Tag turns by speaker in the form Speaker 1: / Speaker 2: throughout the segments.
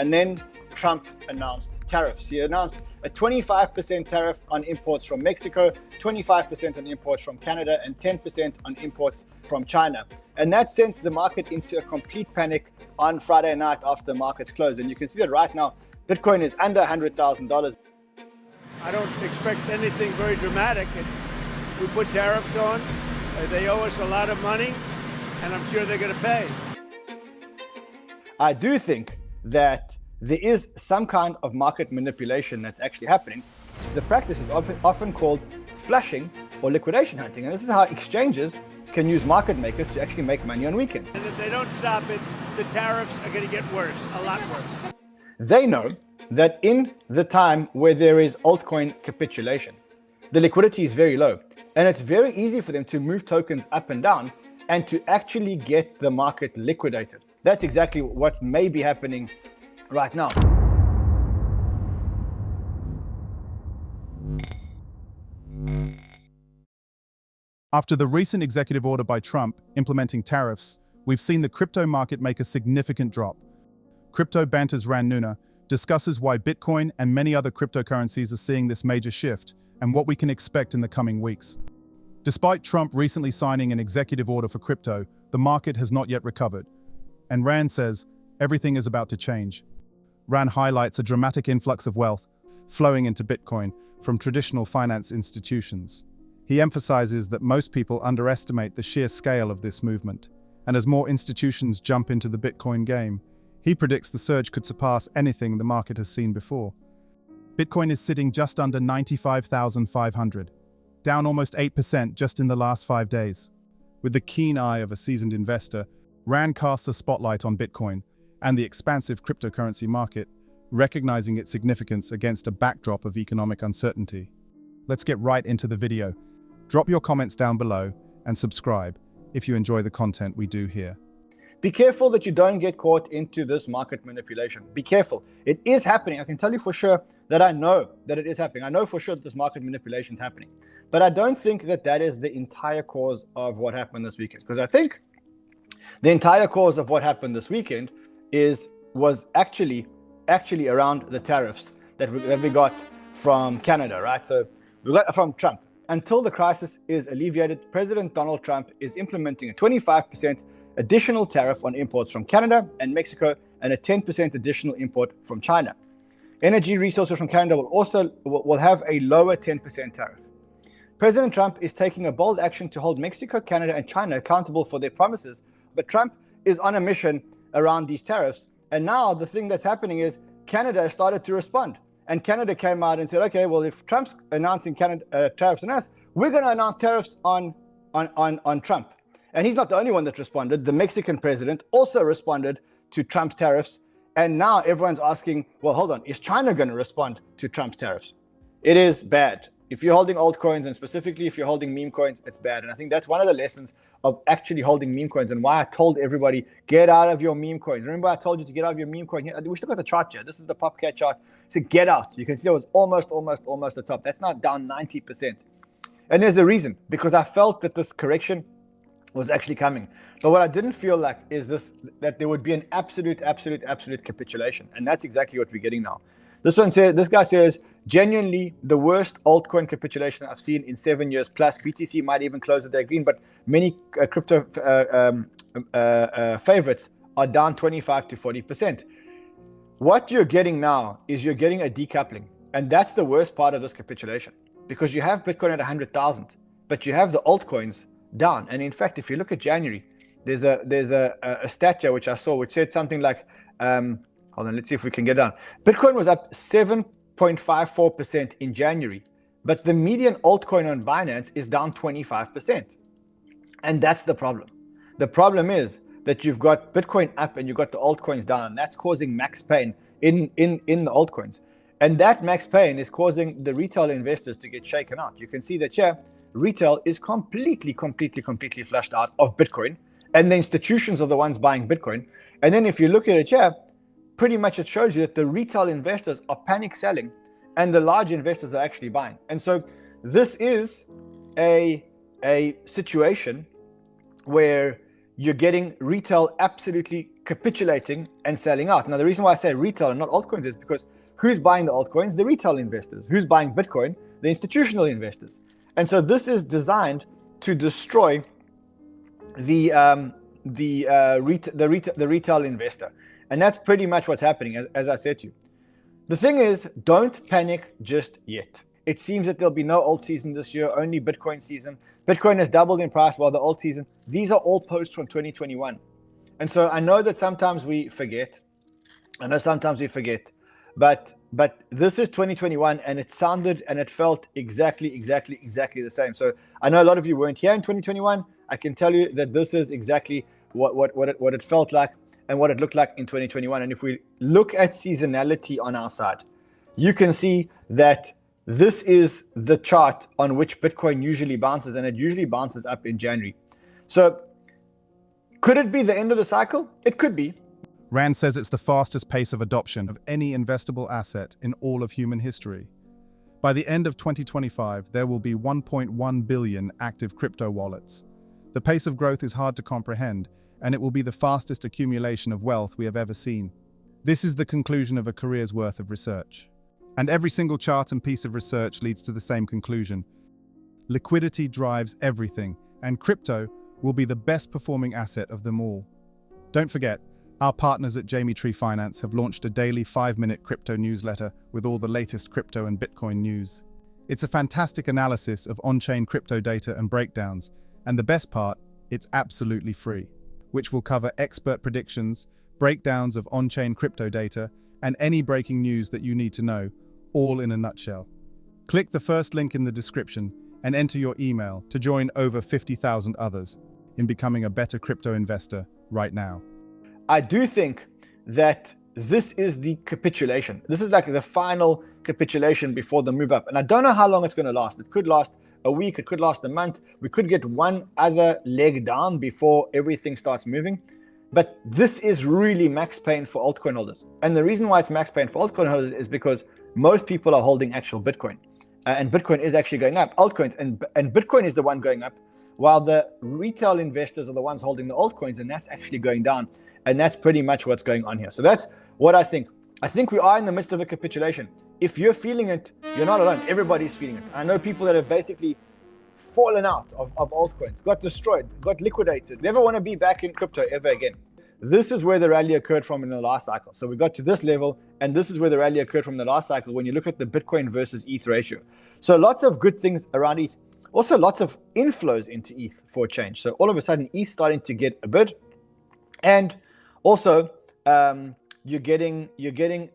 Speaker 1: And then Trump announced tariffs. He announced a 25% tariff on imports from Mexico, 25% on imports from Canada, and 10% on imports from China. And that sent the market into a complete panic on Friday night after the markets closed. And you can see that right now, Bitcoin is under $100,000.
Speaker 2: I don't expect anything very dramatic. We put tariffs on. They owe us a lot of money, and I'm sure they're going to pay.
Speaker 1: I do think that there is some kind of market manipulation that's actually happening. The practice is often called flushing or liquidation hunting. And this is how exchanges can use market makers to actually make money on weekends.
Speaker 2: And if they don't stop it, the tariffs are going to get worse, a lot worse.
Speaker 1: They know that in the time where there is altcoin capitulation, the liquidity is very low. And it's very easy for them to move tokens up and down and to actually get the market liquidated. That's exactly what may be happening right now.
Speaker 3: After the recent executive order by Trump implementing tariffs, we've seen the crypto market make a significant drop. Crypto banter's Neuner discusses why Bitcoin and many other cryptocurrencies are seeing this major shift and what we can expect in the coming weeks. Despite Trump recently signing an executive order for crypto, the market has not yet recovered. And Rand says, everything is about to change. Rand highlights a dramatic influx of wealth flowing into Bitcoin from traditional finance institutions. He emphasizes that most people underestimate the sheer scale of this movement, and as more institutions jump into the Bitcoin game, he predicts the surge could surpass anything the market has seen before. Bitcoin is sitting just under 95,500, down almost 8% just in the last 5 days. With the keen eye of a seasoned investor, Rand casts a spotlight on Bitcoin and the expansive cryptocurrency market, recognizing its significance against a backdrop of economic uncertainty. Let's get right into the video. Drop your comments down below and subscribe if you enjoy the content we do here.
Speaker 1: Be careful that you don't get caught into this market manipulation. Be careful. It is happening. I can tell you for sure that I know that it is happening. I know for sure that this market manipulation is happening. But I don't think that that is the entire cause of what happened this weekend. Because I think the entire cause of what happened this weekend was actually around the tariffs that we got from Canada, right? So we got from Trump. Until the crisis is alleviated, President Donald Trump is implementing a 25% additional tariff on imports from Canada and Mexico and a 10% additional import from China. Energy resources from Canada will have a lower 10% tariff. President Trump is taking a bold action to hold Mexico, Canada, and China accountable for their promises, but Trump is on a mission around these tariffs. And now the thing that's happening is Canada has started to respond. And Canada came out and said, okay, well, if Trump's announcing tariffs on us, we're going to announce tariffs on Trump. And he's not the only one that responded. The Mexican president also responded to Trump's tariffs. And now everyone's asking, well, hold on, is China going to respond to Trump's tariffs? It is bad. If you're holding altcoins, and specifically if you're holding meme coins, it's bad. And I think that's one of the lessons of actually holding meme coins and why I told everybody, get out of your meme coins. Remember I told you to get out of your meme coin? We still got the chart here. This is the PopCat chart. So get out. You can see it was almost the top. That's now down 90%. And there's a reason, because I felt that this correction was actually coming. But what I didn't feel like is that there would be an absolute capitulation. And that's exactly what we're getting now. This guy says, genuinely the worst altcoin capitulation I've seen in 7 years plus. BTC might even close the day green, but many crypto favorites are down 25 to 40%. What you're getting now is you're getting a decoupling. And that's the worst part of this capitulation, because you have Bitcoin at 100,000, but you have the altcoins down. And in fact, if you look at January, there's a stat here which I saw, which said something like, hold on, let's see if we can get down. Bitcoin was up 7.54% in January, but the median altcoin on Binance is down 25%. And that's the problem. The problem is that you've got Bitcoin up and you've got the altcoins down, and that's causing max pain in the altcoins. And that max pain is causing the retail investors to get shaken out. You can see that here, retail is completely flushed out of Bitcoin, and the institutions are the ones buying Bitcoin. And then if you look at it here, pretty much it shows you that the retail investors are panic selling and the large investors are actually buying. And so this is a situation where you're getting retail absolutely capitulating and selling out. Now, the reason why I say retail and not altcoins is because who's buying the altcoins? The retail investors. Who's buying Bitcoin? The institutional investors. And so this is designed to destroy the retail investor. And that's pretty much what's happening, as I said to you. The thing is, don't panic just yet. It seems that there'll be no alt season this year, only Bitcoin season. Bitcoin has doubled in price while the alt season, these are all posts from 2021. And so I know that sometimes we forget. But this is 2021, and it sounded and it felt exactly the same. So I know a lot of you weren't here in 2021. I can tell you that this is exactly what it felt like and what it looked like in 2021. And if we look at seasonality on our side, you can see that this is the chart on which Bitcoin usually bounces, and it usually bounces up in January. So could it be the end of the cycle? It could be.
Speaker 3: Rand says it's the fastest pace of adoption of any investable asset in all of human history. By the end of 2025, there will be 1.1 billion active crypto wallets. The pace of growth is hard to comprehend, and it will be the fastest accumulation of wealth we have ever seen. This is the conclusion of a career's worth of research. And every single chart and piece of research leads to the same conclusion. Liquidity drives everything, and crypto will be the best performing asset of them all. Don't forget, our partners at Jamie Tree Finance have launched a daily 5-minute crypto newsletter with all the latest crypto and Bitcoin news. It's a fantastic analysis of on-chain crypto data and breakdowns, and the best part, it's absolutely free, which will cover expert predictions, breakdowns of on-chain crypto data, and any breaking news that you need to know, all in a nutshell. Click the first link in the description and enter your email to join over 50,000 others in becoming a better crypto investor right now.
Speaker 1: I do think that this is the capitulation. This is like the final capitulation before the move up. And I don't know how long it's going to last. It could last a week. It could last a month. We could get one other leg down before everything starts moving. But this is really max pain for altcoin holders. And the reason why it's max pain for altcoin holders is because most people are holding actual Bitcoin. And Bitcoin is actually going up. Altcoins and Bitcoin is the one going up, while the retail investors are the ones holding the altcoins, and that's actually going down. And that's pretty much what's going on here. So that's what I think. I think we are in the midst of a capitulation. If you're feeling it, you're not alone. Everybody's feeling it. I know people that have basically fallen out of altcoins, got destroyed, got liquidated, never want to be back in crypto ever again. This is where the rally occurred from in the last cycle. So we got to this level, and this is where the rally occurred from the last cycle when you look at the Bitcoin versus ETH ratio. So lots of good things around ETH. Also lots of inflows into ETH for a change. So all of a sudden, ETH starting to get a bid. And also, you're getting.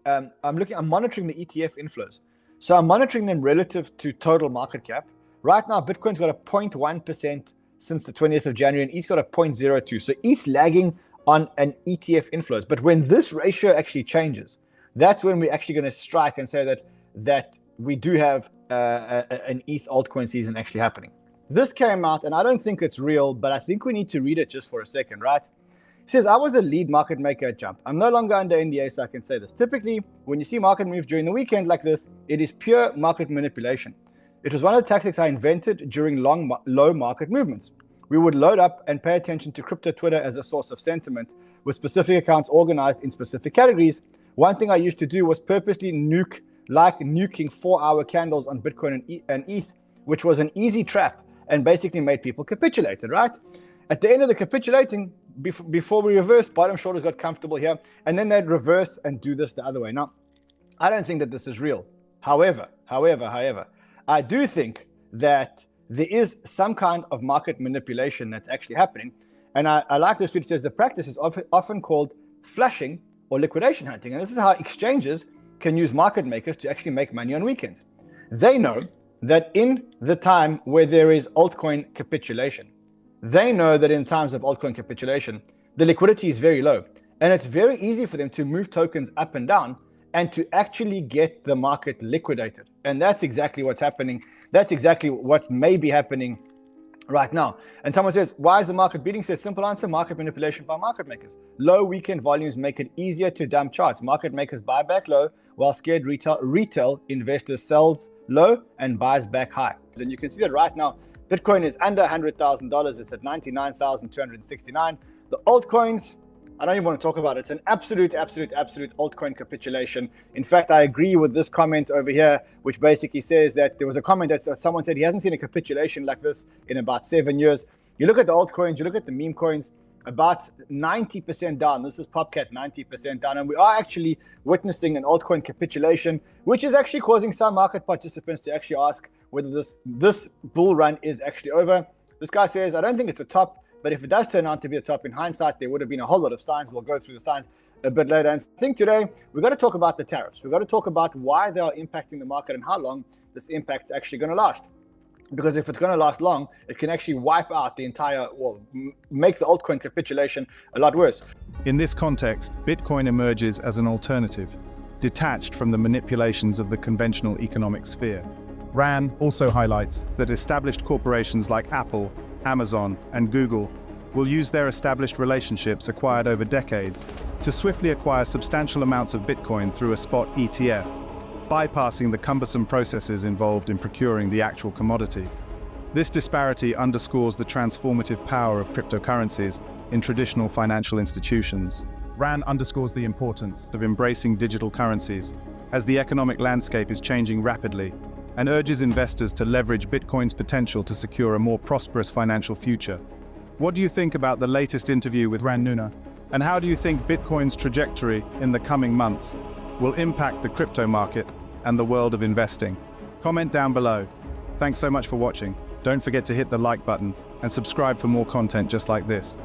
Speaker 1: I'm monitoring the ETF inflows. So I'm monitoring them relative to total market cap. Right now, Bitcoin's got a 0.1% since the 20th of January, and ETH's got a 0.02. So ETH's lagging on an ETF inflows. But when this ratio actually changes, that's when we're actually going to strike and say that we do have an ETH altcoin season actually happening. This came out, and I don't think it's real, but I think we need to read it just for a second, right? It says, I was a lead market maker at Jump. I'm no longer under NDA, so I can say this. Typically, when you see market moves during the weekend like this, it is pure market manipulation. It was one of the tactics I invented during low market movements. We would load up and pay attention to crypto Twitter as a source of sentiment, with specific accounts organized in specific categories. One thing I used to do was purposely nuking 4-hour candles on Bitcoin and ETH, which was an easy trap and basically made people capitulated, right? At the end of the capitulating, before we reversed, bottom shorters got comfortable here, and then they'd reverse and do this the other way. Now, I don't think that this is real. However, I do think that there is some kind of market manipulation that's actually happening. And I like this tweet. It says the practice is often called flushing or liquidation hunting. And this is how exchanges can use market makers to actually make money on weekends. They know that in the time where there is altcoin capitulation, they know that in times of altcoin capitulation, the liquidity is very low. And it's very easy for them to move tokens up and down and to actually get the market liquidated. And that's exactly what's happening. That's exactly what may be happening right now. And someone says, why is the market beating? Says, simple answer, market manipulation by market makers. Low weekend volumes make it easier to dump charts. Market makers buy back low, while scared retail investors sells low and buys back high. And you can see that right now, Bitcoin is under $100,000. It's at 99,269. The altcoins, I don't even want to talk about it. It's an absolute altcoin capitulation. In fact, I agree with this comment over here, which basically says that there was a comment that someone said he hasn't seen a capitulation like this in about 7 years. You look at the altcoins, you look at the meme coins, about 90% down. This is PopCat, 90% down. And we are actually witnessing an altcoin capitulation, which is actually causing some market participants to actually ask whether this bull run is actually over. This guy says, I don't think it's a top, but if it does turn out to be a top in hindsight, there would have been a whole lot of signs. We'll go through the signs a bit later. And I think today we've got to talk about the tariffs. We've got to talk about why they are impacting the market and how long this impact is actually going to last. Because if it's going to last long, it can actually wipe out the entire, well, make the altcoin capitulation a lot worse.
Speaker 3: In this context, Bitcoin emerges as an alternative, detached from the manipulations of the conventional economic sphere. Ran also highlights that established corporations like Apple, Amazon, and Google will use their established relationships acquired over decades to swiftly acquire substantial amounts of Bitcoin through a spot ETF, bypassing the cumbersome processes involved in procuring the actual commodity. This disparity underscores the transformative power of cryptocurrencies in traditional financial institutions. Ran underscores the importance of embracing digital currencies as the economic landscape is changing rapidly, and urges investors to leverage Bitcoin's potential to secure a more prosperous financial future. What do you think about the latest interview with Neuner? And how do you think Bitcoin's trajectory in the coming months will impact the crypto market and the world of investing? Comment down below. Thanks so much for watching. Don't forget to hit the like button and subscribe for more content just like this.